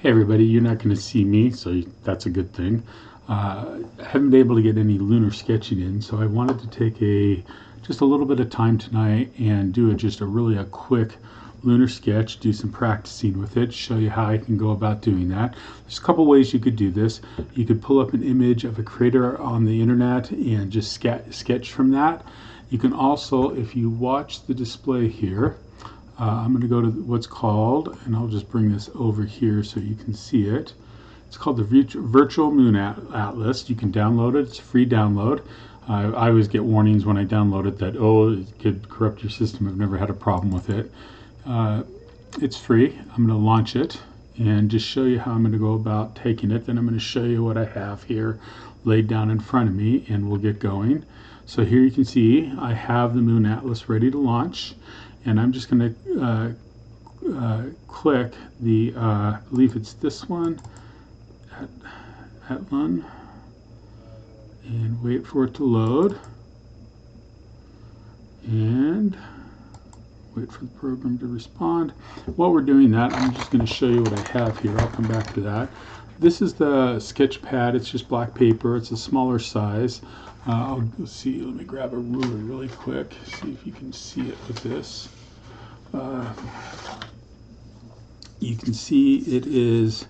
Hey everybody, you're not going to see me, so that's a good thing. I haven't been able to get any lunar sketching in, so I wanted to take just a little bit of time tonight and do just a quick lunar sketch, do some practicing with it, show you how I can go about doing that. There's a couple ways you could do this. You could pull up an image of a crater on the internet and just sketch from that. You can also, if you watch the display here, I'm going to go to what's called, and I'll just bring this over here so you can see it. It's called the Virtual Moon Atlas. You can download it. It's a free download. I always get warnings when I download it that, oh, it could corrupt your system. I've never had a problem with it. It's free. I'm going to launch it and just show you how I'm going to go about taking it. Then I'm going to show you what I have here laid down in front of me, and we'll get going. So here you can see I have the Moon Atlas ready to launch. And I'm just going to click the, I believe it's this one, at one, and wait for it to load, and wait for the program to respond. While we're doing that, I'm just going to show you what I have here. I'll come back to that. This is the sketch pad. It's just black paper. It's a smaller size. I'll see. Let me grab a ruler really quick. See if you can see it with this. You can see it is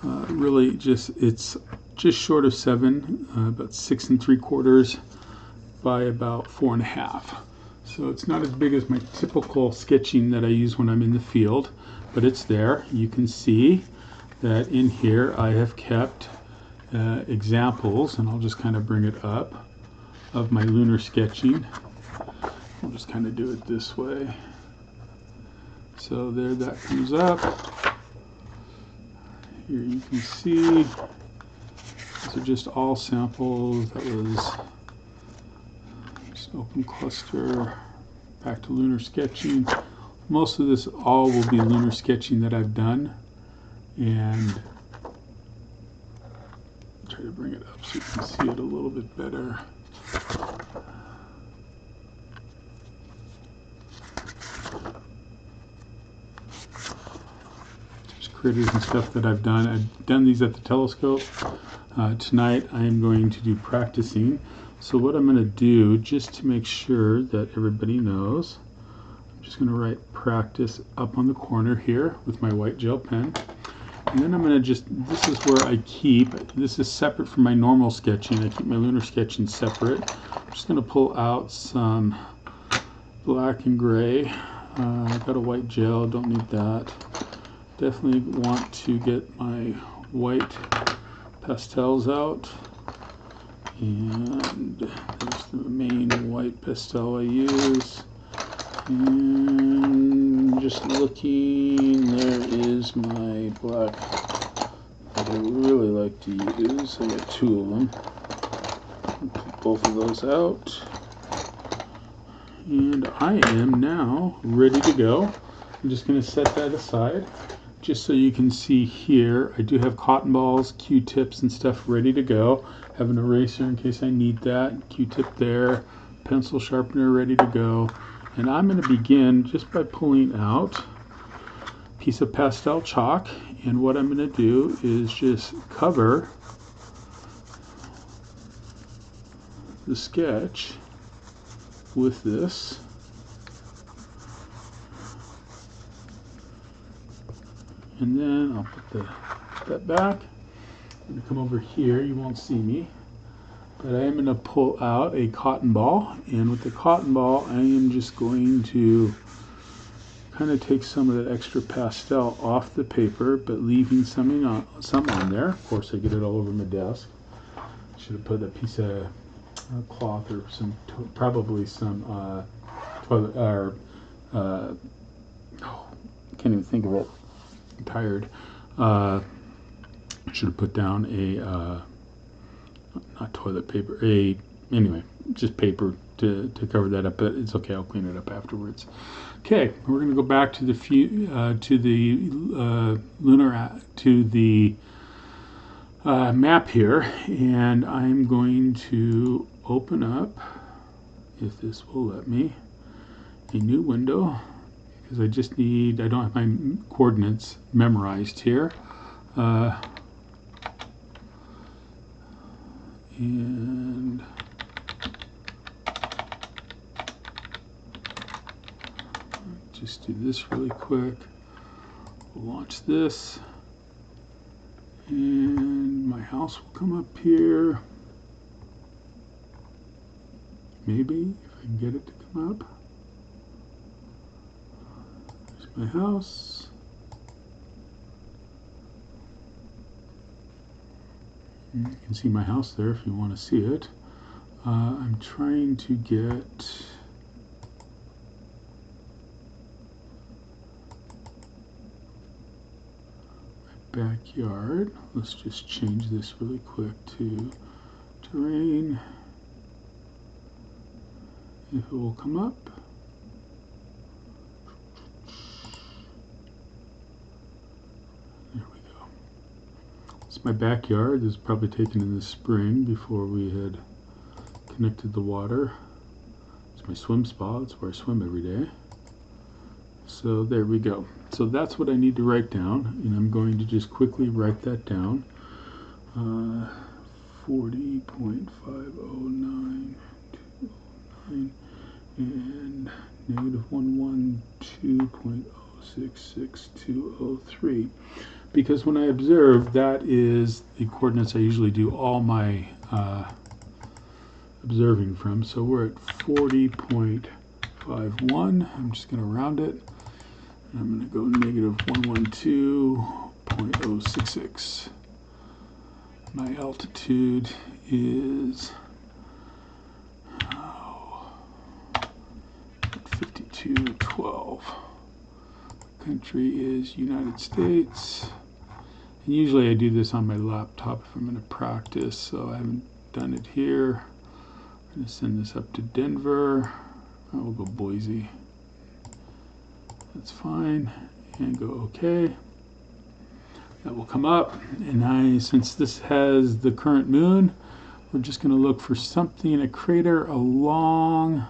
really it's just short of 7, about 6 3/4 by about 4 1/2. So it's not as big as my typical sketching that I use when I'm in the field, but it's there. You can see that in here I have kept examples, and I'll just kind of bring it up, of my lunar sketching. I'll just kind of do it this way. So there, that comes up. Here you can see these are just all samples. That was just open cluster, back to lunar sketching. Most of this all will be lunar sketching that I've done, and try to bring it up so you can see it a little bit better. There's critters and stuff that I've done. I've done these at the telescope. Tonight I am going to do practicing. So what I'm going to do, just to make sure that everybody knows, I'm just going to write practice up on the corner here with my white gel pen. And then I'm going to this is where I keep, this is separate from my normal sketching. I keep my lunar sketching separate. I'm just going to pull out some black and gray. I've got a white gel, don't need that. Definitely want to get my white pastels out. And there's the main white pastel I use. And just looking, there is my black that I really like to use. I got 2 of them. I'll put both of those out. And I am now ready to go. I'm just going to set that aside. Just so you can see here, I do have cotton balls, Q-tips and stuff ready to go. Have an eraser in case I need that. Q-tip there, pencil sharpener ready to go. And I'm going to begin just by pulling out a piece of pastel chalk. And what I'm going to do is just cover the sketch with this. And then I'll put that back. I'm going to come over here. You won't see me. But I am going to pull out a cotton ball. And with the cotton ball, I am just going to kind of take some of that extra pastel off the paper, but leaving some on there. Of course, I get it all over my desk. Should have put a piece of cloth or probably some toilet, or can't even think of it. I'm tired. Should have put down a not toilet paper, anyway, just paper to cover that up, but it's okay, I'll clean it up afterwards. Okay, we're going to go back to the map here, and I'm going to open up, if this will let me, a new window, because I don't have my coordinates memorized here. And just do this really quick. We'll launch this, and my house will come up here. Maybe if I can get it to come up. There's my house. You can see my house there if you want to see it. I'm trying to get my backyard. Let's just change this really quick to terrain. If it will come up. There we go. It's my backyard. This is probably taken in the spring before we had connected the water. It's my swim spa. It's where I swim every day. So there we go. So that's what I need to write down, and I'm going to just quickly write that down. 40.509 and -112.066.203, because when I observe, that is the coordinates I usually do all my observing from. So we're at 40.51. I'm just going to round it. And I'm going to go -112.066. My altitude is 5212. Country is United States. And usually I do this on my laptop if I'm going to practice, so I haven't done it here. I'm going to send this up to Denver. Oh, we'll go Boise. That's fine. And go OK. That will come up. And since this has the current moon, we're just going to look for something, a crater along.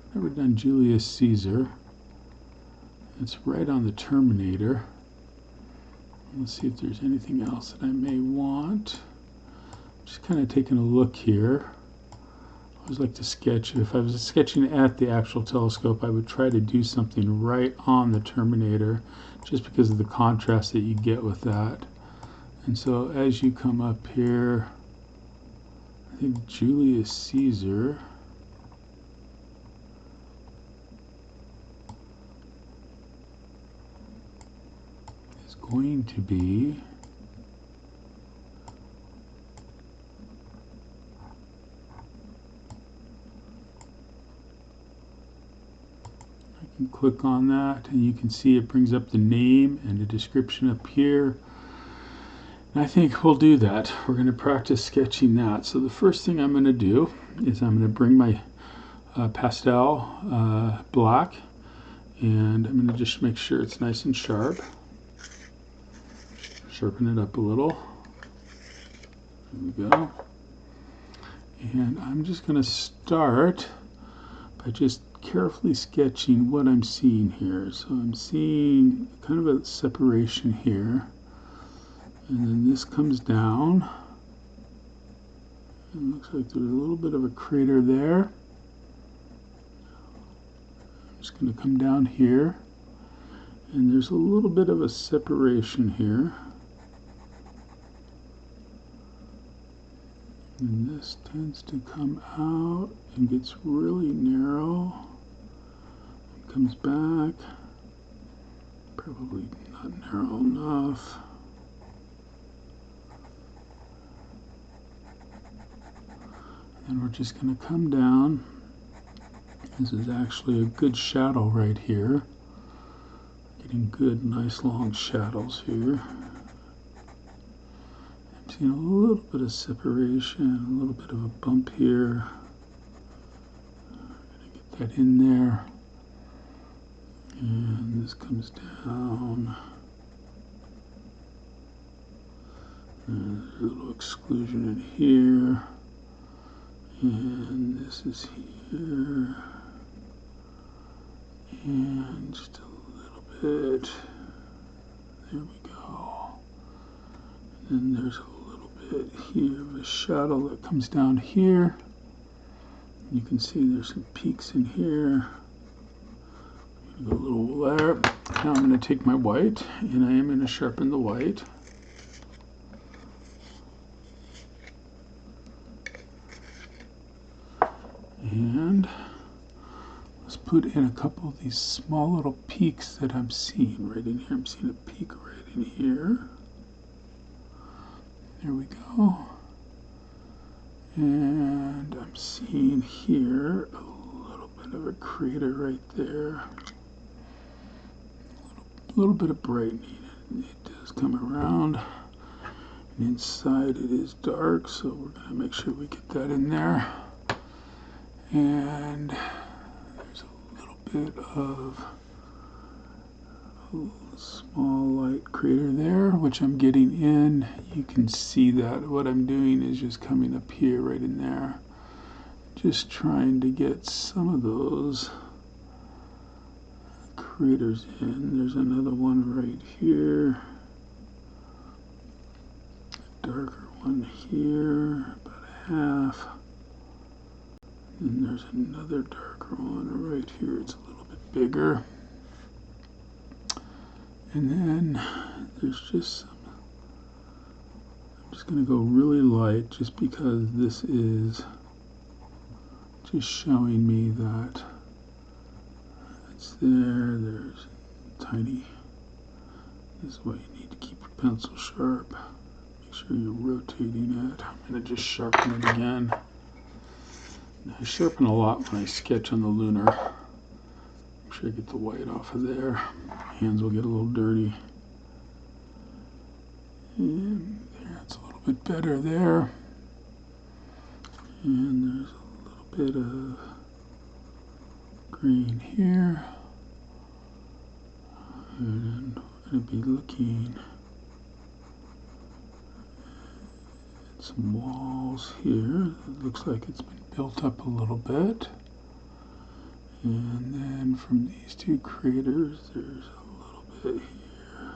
I've never done Julius Caesar. It's right on the terminator. Let's see if there's anything else that I may want. Just kind of taking a look here. I always like to sketch. If I was sketching at the actual telescope, I would try to do something right on the terminator, just because of the contrast that you get with that. And so as you come up here, I think Julius Caesar is going to be click on that and you can see it brings up the name and the description up here. And I think we'll do that. We're going to practice sketching that. So the first thing I'm going to do is I'm going to bring my pastel black, and I'm going to just make sure it's nice and sharp. Sharpen it up a little. There we go. And I'm just going to start by just carefully sketching what I'm seeing here. So I'm seeing kind of a separation here, and then this comes down. It looks like there's a little bit of a crater there. I'm just going to come down here, and there's a little bit of a separation here. And this tends to come out and gets really narrow. It comes back. Probably not narrow enough. And we're just going to come down. This is actually a good shadow right here. Getting good, nice long shadows here. Seeing a little bit of separation, a little bit of a bump here. I'm going to get that in there. And this comes down. And there's a little exclusion in here. And this is here. And just a little bit There we go. And then there's a little bit here of a shadow that comes down here. You can see there's some peaks in here. A little there. Now I'm going to take my white, and I am going to sharpen the white. And let's put in a couple of these small little peaks that I'm seeing right in here. I'm seeing a peak right in here. There we go. And I'm seeing here a little bit of a crater right there. A little bit of brightening. It does come around. And inside it is dark, so we're going to make sure we get that in there. And there's a little bit of a small light crater there, which I'm getting in. You can see that what I'm doing is just coming up here right in there. Just trying to get some of those craters in. There's another one right here. A darker one here, about a half. And there's another darker one right here. It's a little bit bigger. And then there's just some, I'm just going to go really light just because this is just showing me that it's there. There's tiny, this is why you need to keep your pencil sharp. Make sure you're rotating it. I'm going to just sharpen it again. I sharpen a lot when I sketch on the Lunar. Make sure I get the white off of there. Hands will get a little dirty. And that's a little bit better there. And there's a little bit of green here. And we're going to be looking at some walls here. It looks like it's been built up a little bit. And then from these two craters, there's a little bit here.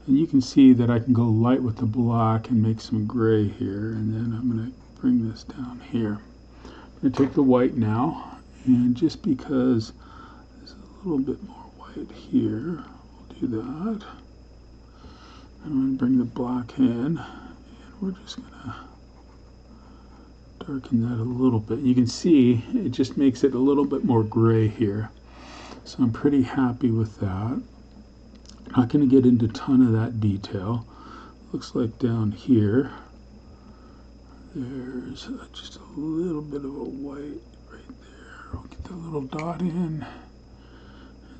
And you can see that I can go light with the black and make some gray here. And then I'm going to bring this down here. I'm going to take the white now. And just because there's a little bit more white here, we'll do that. And I'm going to bring the black in. And we're just going to darken that a little bit. You can see it just makes it a little bit more gray here. So I'm pretty happy with that. Not going to get into a ton of that detail. Looks like down here there's just a little bit of a white right there. I'll get that little dot in.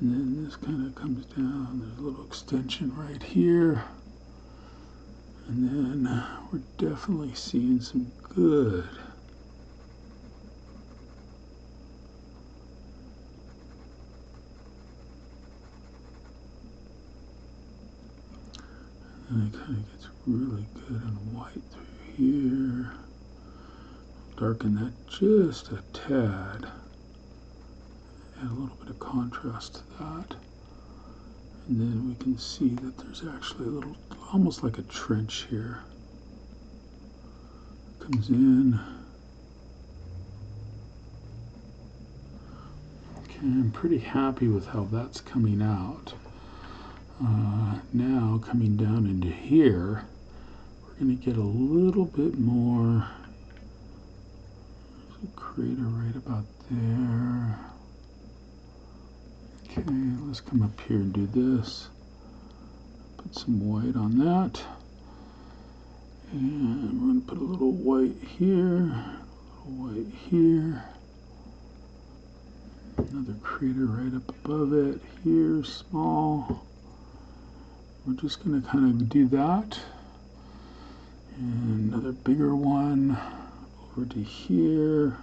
And then this kind of comes down. There's a little extension right here. And then we're definitely seeing some good and it kind of gets really good and white through here. Darken that just a tad. Add a little bit of contrast to that. And then we can see that there's actually a little, almost like a trench here. Comes in. Okay, I'm pretty happy with how that's coming out. Now coming down into here, we're going to get a little bit more. There's a crater right about there. Okay, let's come up here and do this. Put some white on that. And we're going to put a little white here, a little white here. Another crater right up above it here, small. We're just going to kind of do that. And another bigger one over to here.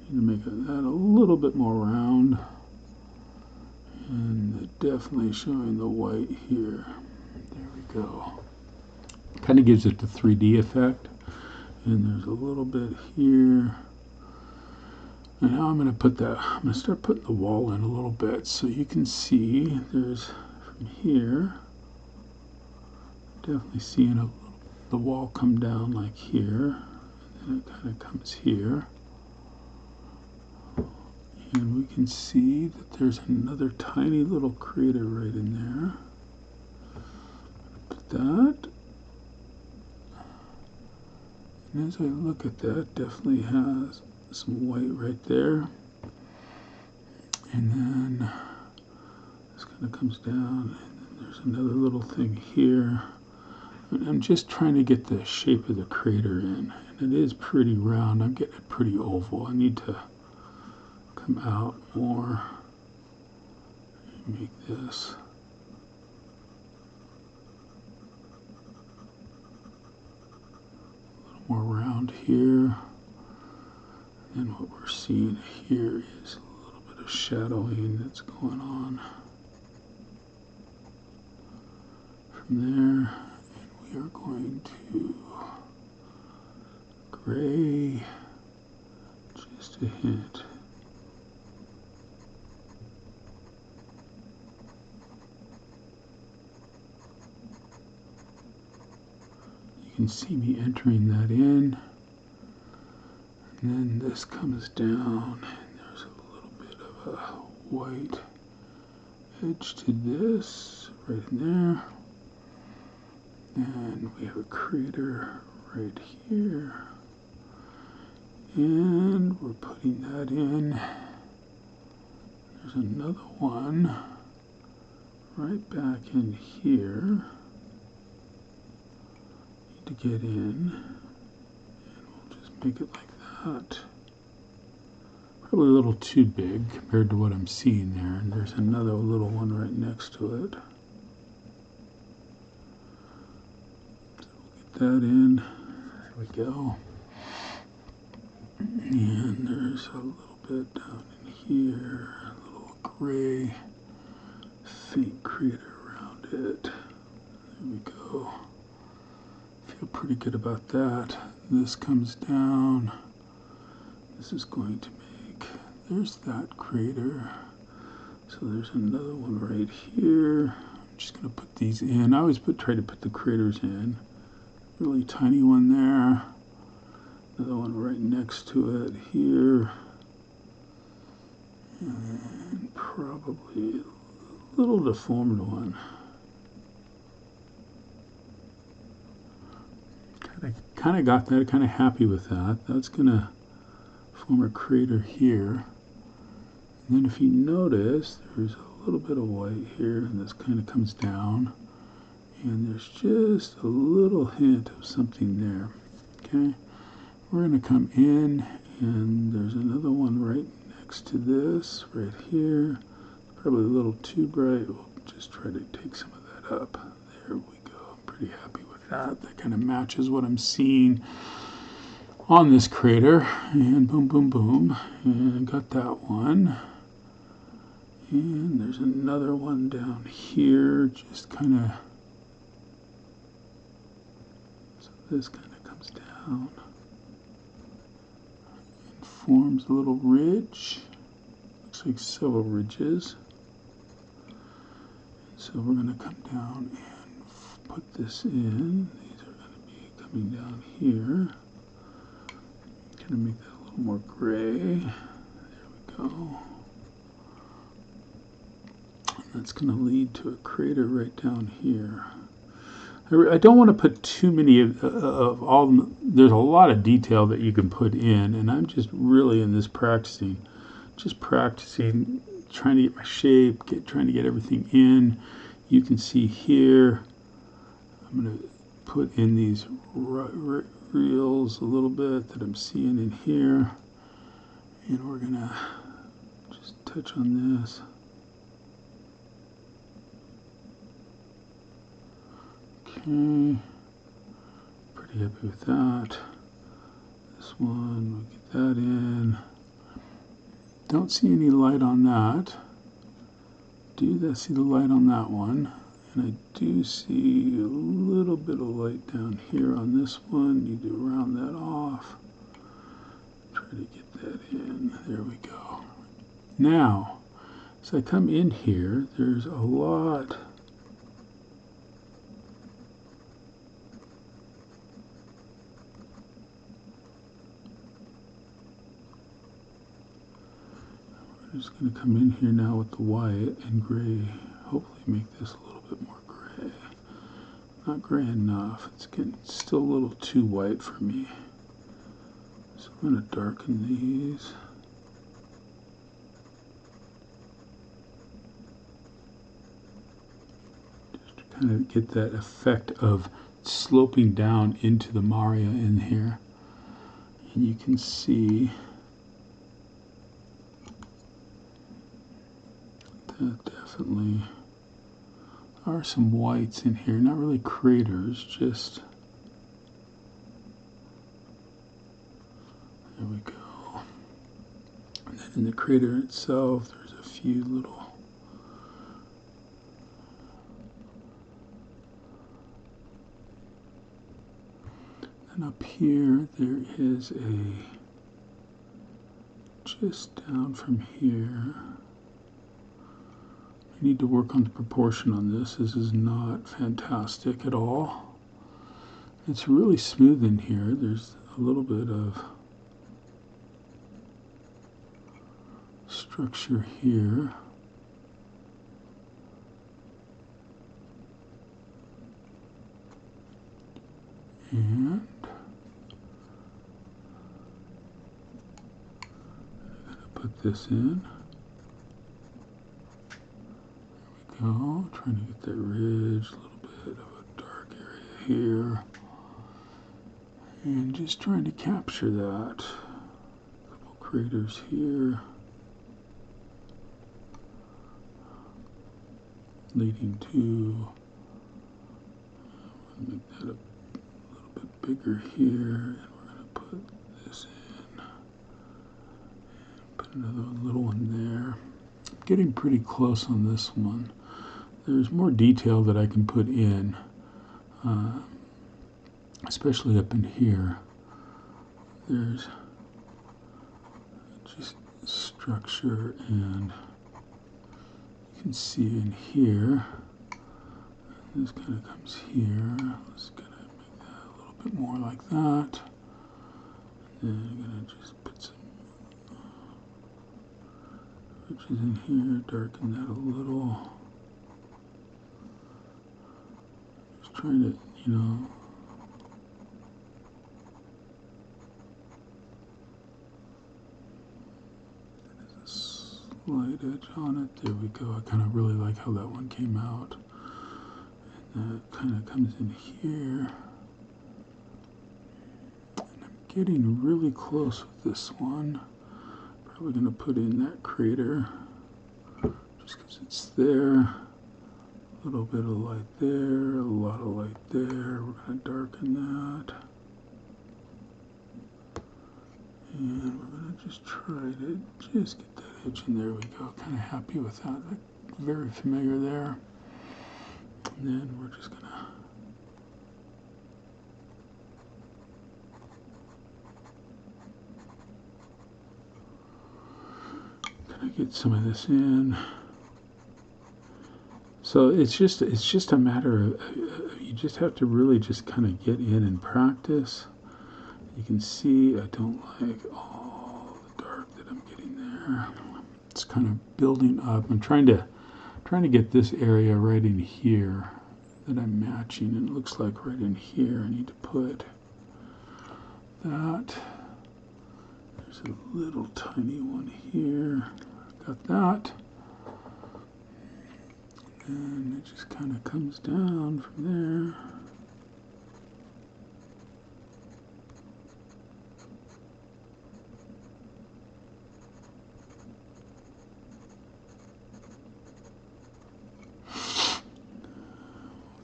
Need to make that a little bit more round. And definitely showing the white here. There we go. Kind of gives it the 3D effect. And there's a little bit here. And now I'm going to start putting the wall in a little bit so you can see there's from here, definitely seeing the wall come down like here, and then it kind of comes here. And we can see that there's another tiny little crater right in there. Put that. And as I look at that, definitely has some white right there. And then this kind of comes down, and then there's another little thing here. And I'm just trying to get the shape of the crater in. And it is pretty round. I'm getting it pretty oval. I need to come out more and make this a little more round here. And what we're seeing here is a little bit of shadowing that's going on from there. And we are going to gray just a hint. You can see me entering that in. And then this comes down, and there's a little bit of a white edge to this, right in there. And we have a crater right here. And we're putting that in. There's another one right back in here. Need to get in. And we'll just make it like that. Probably a little too big compared to what I'm seeing there. And there's another little one right next to it. So we'll get that in. There we go. And there's a little bit down in here, a little gray, faint crater around it. There we go. Feel pretty good about that. This comes down. This is going to make, there's that crater. So there's another one right here. I'm just going to put these in. I always try to put the craters in. Really tiny one there. Another one right next to it here. And probably a little deformed one. Kind of got that, kind of happy with that. That's going to form a crater here. And then if you notice, there's a little bit of white here, and this kind of comes down. And there's just a little hint of something there. Okay? We're going to come in, and there's another one right next to this, right here. Probably a little too bright. We'll just try to take some of that up. There we go. I'm pretty happy with that. That kind of matches what I'm seeing on this crater. And boom, boom, boom. And got that one. And there's another one down here, just kind of, so this kind of comes down. Forms a little ridge. Looks like several ridges. So we're going to come down and put this in. These are going to be coming down here. Going to make that a little more gray. There we go. And that's going to lead to a crater right down here. I don't want to put too many of all of them. There's a lot of detail that you can put in, and I'm just really in this practicing, trying to get my shape, trying to get everything in. You can see here, I'm going to put in these reels a little bit that I'm seeing in here, and we're going to just touch on this. Okay, pretty happy with that. This one, we'll get that in. Don't see any light on that. See the light on that one. And I do see a little bit of light down here on this one. Need to round that off. Try Try to get that in. There we go. Now, as I come in here, there's a lot. I'm just going to come in here now with the white and gray. Hopefully make this a little bit more gray. Not gray enough. It's getting still a little too white for me. So I'm going to darken these. Just to kind of get that effect of sloping down into the Maria in here. And you can see that definitely are some whites in here, not really craters, just there we go. And then in the crater itself, there's a few little and up here there is a just down from here. I need to work on the proportion on this. This is not fantastic at all. It's really smooth in here. There's a little bit of structure here. And I'm going to put this in. Go, trying to get that ridge, a little bit of a dark area here, and just trying to capture that. A couple craters here, leading to, I'm going to make that a little bit bigger here, and we're going to put this in, and put another little one there. I'm getting pretty close on this one. There's more detail that I can put in, especially up in here. There's just structure, and you can see in here, this kind of comes here. Let's kind of make that a little bit more like that. And then I'm going to just put some ridges in here, darken that a little. Trying to, you know, there's a slight edge on it. There we go. I kind of really like how that one came out. And that kind of comes in here. And I'm getting really close with this one. Probably going to put in that crater just because it's there. A little bit of light there, a lot of light there. We're going to darken that. And we're going to just try to just get that edge in. There we go. Kind of happy with that. Very familiar there. And then we're just going to kind of get some of this in. So it's just a matter of, you just have to really just kind of get in and practice. You can see I don't like all the dark that I'm getting there. It's kind of building up. I'm trying to get this area right in here that I'm matching, and it looks like right in here I need to put that. There's a little tiny one here. Got that. And it just kind of comes down from there.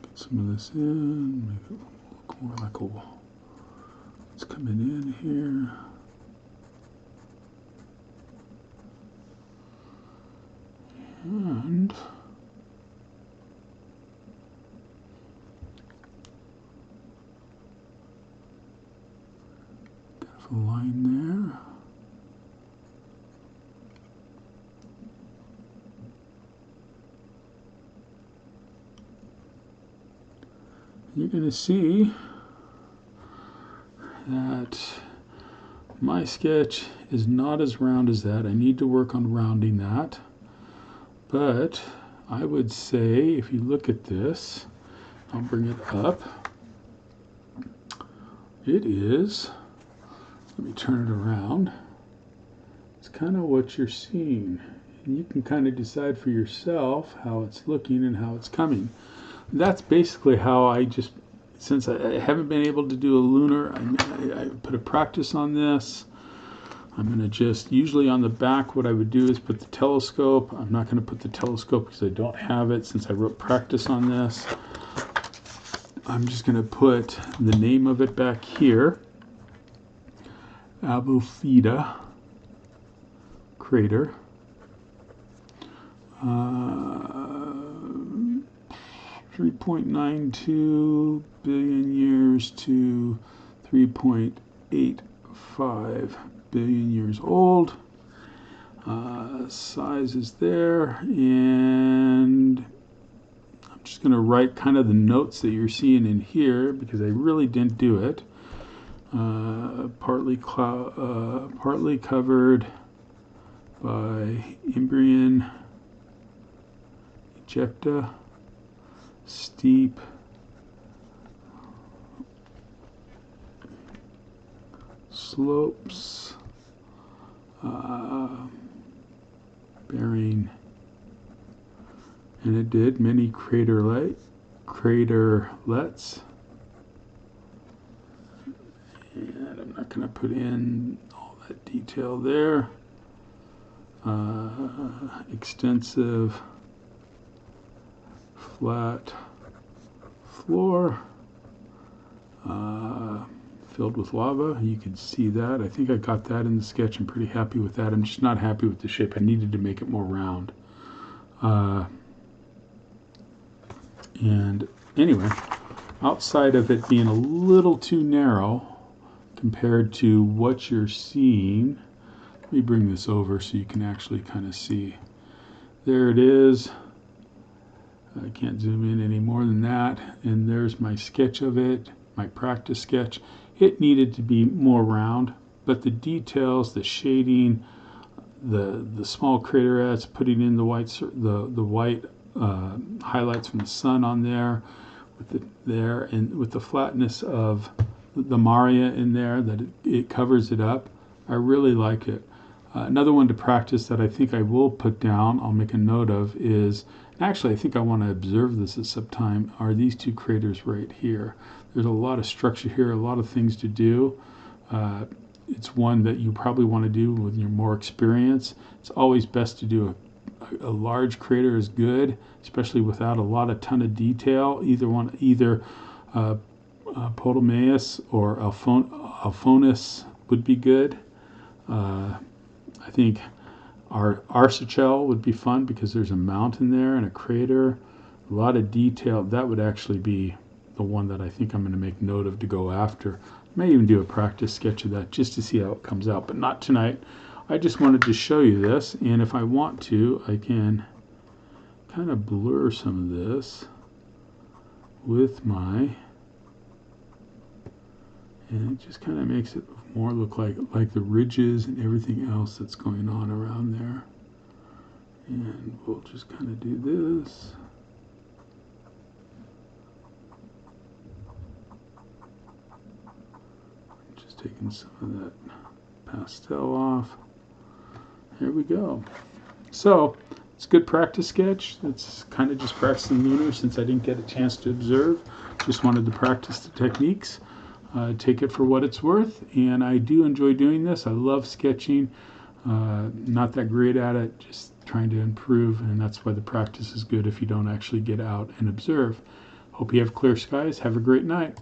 Get some of this in, make it look more like a, it's coming in here. And a line there. you're going to see that my sketch is not as round as that. I need to work on rounding that. But I would say, if you look at this, I'll bring it up. It is, let me turn it around. It's kind of what you're seeing. And you can kind of decide for yourself how it's looking and how it's coming. That's basically how I just, since I haven't been able to do a lunar, I put a practice on this. I'm going to just, usually on the back, what I would do is put the telescope. I'm not going to put the telescope because I don't have it since I wrote practice on this. I'm just going to put the name of it back here. Abulfeda crater. 3.92 billion years to 3.85 billion years old. Size is there, and I'm just going to write kind of the notes that you're seeing in here because I really didn't do it. Partly covered by Imbrian ejecta, steep slopes, bearing, and it did many craterlets, and I'm not going to put in all that detail there. Extensive flat floor filled with lava. You can see that. I think I got that in the sketch. I'm pretty happy with that. I'm just not happy with the shape. I needed to make it more round. And anyway, outside of it being a little too narrow compared to what you're seeing, let me bring this over so you can actually kind of see. There it is. I can't zoom in any more than that. And there's my sketch of it, my practice sketch. It needed to be more round, but the details, the shading, the small craterets, putting in the white highlights from the sun on there, and with the flatness of the Maria in there, that it covers it up. I really like it. Another one to practice that I think I will put down, I'll make a note of, is, actually I think I want to observe this at some time, are these two craters right here. There's a lot of structure here, a lot of things to do. It's one that you probably want to do with your more experience. It's always best to do a large crater is good, especially without a ton of detail. Either Ptolemais or Alphonsus would be good. I think our Archangel would be fun because there's a mountain there and a crater, a lot of detail. That would actually be the one that I think I'm going to make note of to go after. I may even do a practice sketch of that just to see how it comes out, but not tonight. I just wanted to show you this, and if I want to, I can kind of blur some of this with my, and it just kind of makes it more look like the ridges and everything else that's going on around there. And we'll just kind of do this. Just taking some of that pastel off. There we go. So it's a good practice sketch. It's kind of just practicing lunar since I didn't get a chance to observe. Just wanted to practice the techniques. Take it for what it's worth, and I do enjoy doing this. I love sketching. Not that great at it, just trying to improve, and that's why the practice is good if you don't actually get out and observe. Hope you have clear skies. Have a great night.